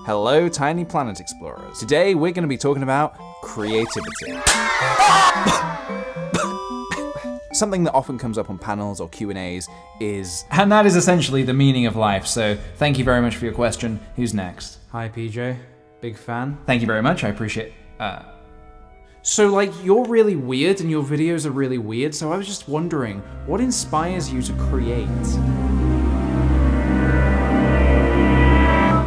Hello, tiny planet explorers. Today we're going to be talking about creativity. Something that often comes up on panels or Q&As is... And that is essentially the meaning of life, so thank you very much for your question. Who's next? Hi, PJ. Big fan. Thank you very much, I appreciate So like, you're really weird and your videos are really weird, so I was just wondering, what inspires you to create?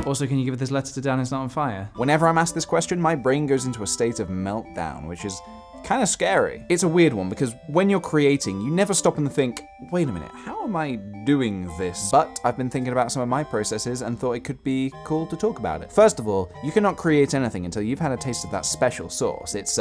Also, can you give this letter to Dan Is Not on Fire? Whenever I'm asked this question, my brain goes into a state of meltdown, which is kind of scary. It's a weird one because when you're creating, you never stop and think, wait a minute, how am I doing this? But I've been thinking about some of my processes and thought it could be cool to talk about it. First of all, you cannot create anything until you've had a taste of that special sauce. It's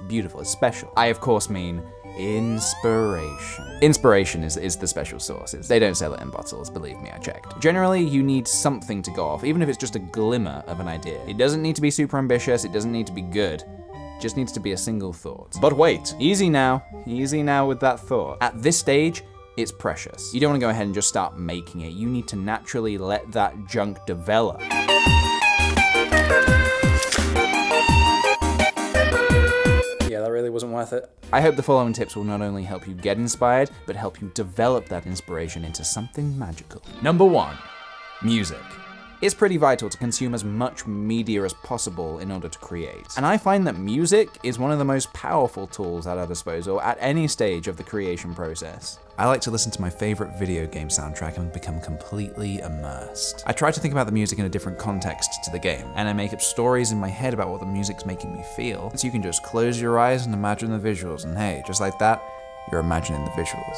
beautiful, it's special. I of course mean inspiration. Inspiration is the special sauce. They don't sell it in bottles, believe me, I checked. Generally, you need something to go off, even if it's just a glimmer of an idea. It doesn't need to be super ambitious, it doesn't need to be good. It just needs to be a single thought. But wait, easy now with that thought. At this stage, it's precious. You don't want to go ahead and just start making it. You need to naturally let that junk develop. Yeah, that really wasn't worth it. I hope the following tips will not only help you get inspired, but help you develop that inspiration into something magical. Number 1, music. It's pretty vital to consume as much media as possible in order to create. And I find that music is one of the most powerful tools at our disposal at any stage of the creation process. I like to listen to my favorite video game soundtrack and become completely immersed. I try to think about the music in a different context to the game, and I make up stories in my head about what the music's making me feel. So you can just close your eyes and imagine the visuals, and hey, just like that, you're imagining the visuals.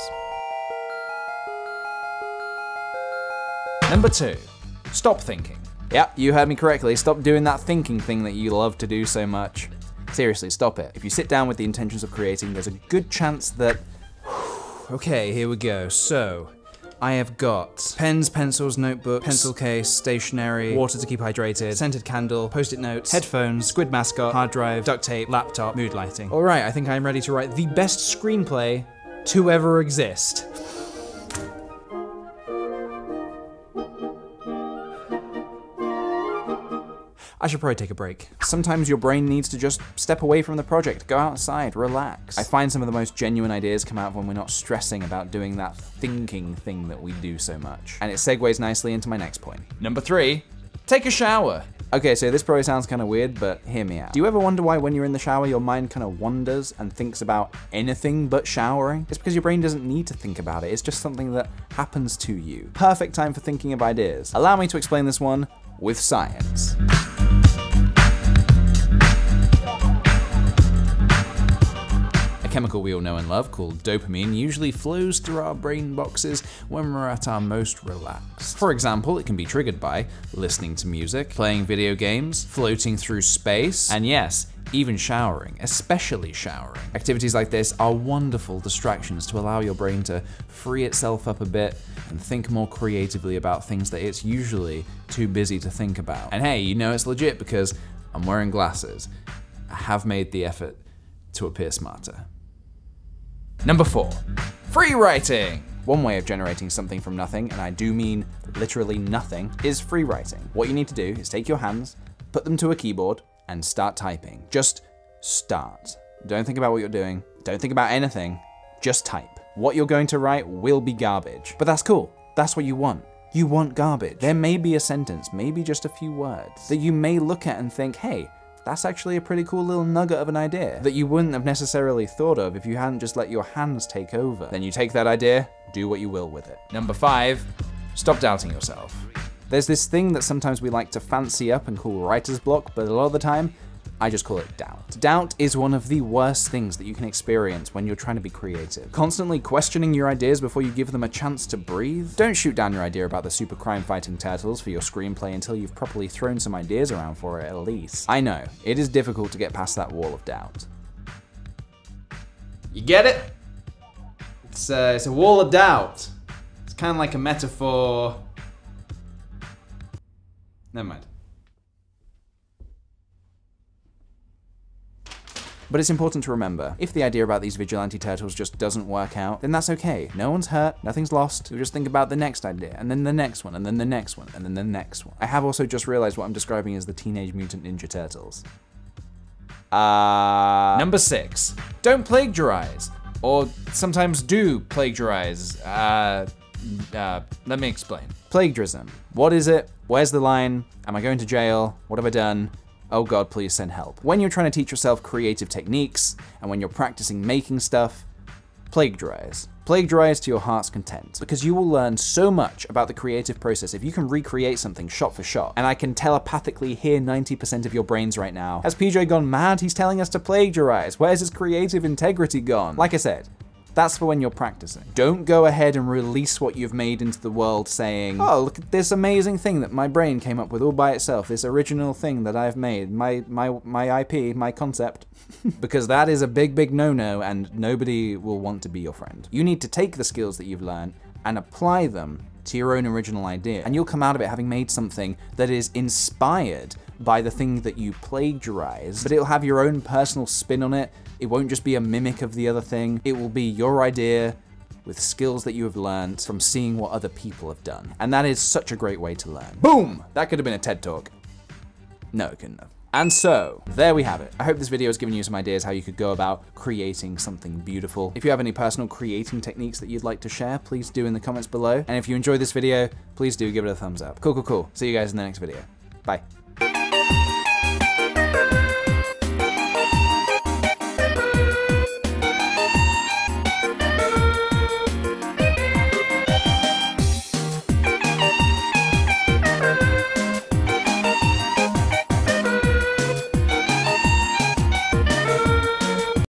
Number 2. Stop thinking. Yep, you heard me correctly. Stop doing that thinking thing that you love to do so much. Seriously, stop it. If you sit down with the intentions of creating, there's a good chance that... Okay, here we go. So, I have got pens, pencils, notebook, pencil case, stationery, water to keep hydrated, scented candle, post-it notes, headphones, squid mascot, hard drive, duct tape, laptop, mood lighting. All right, I think I'm ready to write the best screenplay to ever exist. I should probably take a break. Sometimes your brain needs to just step away from the project, go outside, relax. I find some of the most genuine ideas come out when we're not stressing about doing that thinking thing that we do so much. And it segues nicely into my next point. Number 3, take a shower. Okay, so this probably sounds kind of weird, but hear me out. Do you ever wonder why when you're in the shower, your mind kind of wanders and thinks about anything but showering? It's because your brain doesn't need to think about it. It's just something that happens to you. Perfect time for thinking of ideas. Allow me to explain this one with science. A chemical we all know and love called dopamine usually flows through our brain boxes when we're at our most relaxed. For example, it can be triggered by listening to music, playing video games, floating through space, and yes, even showering, especially showering. Activities like this are wonderful distractions to allow your brain to free itself up a bit and think more creatively about things that it's usually too busy to think about. And hey, you know it's legit because I'm wearing glasses. I have made the effort to appear smarter. Number 4, free writing. One way of generating something from nothing, and I do mean literally nothing, is free writing. What you need to do is take your hands, put them to a keyboard, and start typing. Just start. Don't think about what you're doing. Don't think about anything. Just type. What you're going to write will be garbage, but that's cool. That's what you want. You want garbage. There may be a sentence, maybe just a few words, that you may look at and think, hey, that's actually a pretty cool little nugget of an idea that you wouldn't have necessarily thought of if you hadn't just let your hands take over. Then you take that idea, do what you will with it. Number 5, stop doubting yourself. There's this thing that sometimes we like to fancy up and call writer's block, but a lot of the time, I just call it doubt. Doubt is one of the worst things that you can experience when you're trying to be creative. Constantly questioning your ideas before you give them a chance to breathe. Don't shoot down your idea about the super crime fighting turtles for your screenplay until you've properly thrown some ideas around for it at least. I know, it is difficult to get past that wall of doubt. You get it? It's a wall of doubt. It's kind of like a metaphor. Never mind. But it's important to remember, if the idea about these vigilante turtles just doesn't work out, then that's okay. No one's hurt, nothing's lost. You'll just think about the next idea, and then the next one, and then the next one, and then the next one. I have also just realized what I'm describing as the Teenage Mutant Ninja Turtles. Number 6. Don't plagiarize. Or sometimes do plagiarize. Let me explain. Plagiarism. What is it? Where's the line? Am I going to jail? What have I done? Oh God, please send help. When you're trying to teach yourself creative techniques, and when you're practicing making stuff, plagiarize. Plagiarize to your heart's content, because you will learn so much about the creative process if you can recreate something shot for shot. And I can telepathically hear 90% of your brains right now. Has PJ gone mad? He's telling us to plagiarize. Where's his creative integrity gone? Like I said, that's for when you're practicing. Don't go ahead and release what you've made into the world saying, oh, look at this amazing thing that my brain came up with all by itself, this original thing that I've made, my IP, my concept. Because that is a big, big no-no, and nobody will want to be your friend. You need to take the skills that you've learned and apply them to your own original idea, and you'll come out of it having made something that is inspired by the thing that you plagiarize, but it'll have your own personal spin on it. It won't just be a mimic of the other thing. It will be your idea with skills that you have learned from seeing what other people have done. And that is such a great way to learn. Boom! That could have been a TED Talk. No, it couldn't have. And so, there we have it. I hope this video has given you some ideas how you could go about creating something beautiful. If you have any personal creating techniques that you'd like to share, please do in the comments below. And if you enjoyed this video, please do give it a thumbs up. Cool, cool, cool. See you guys in the next video. Bye.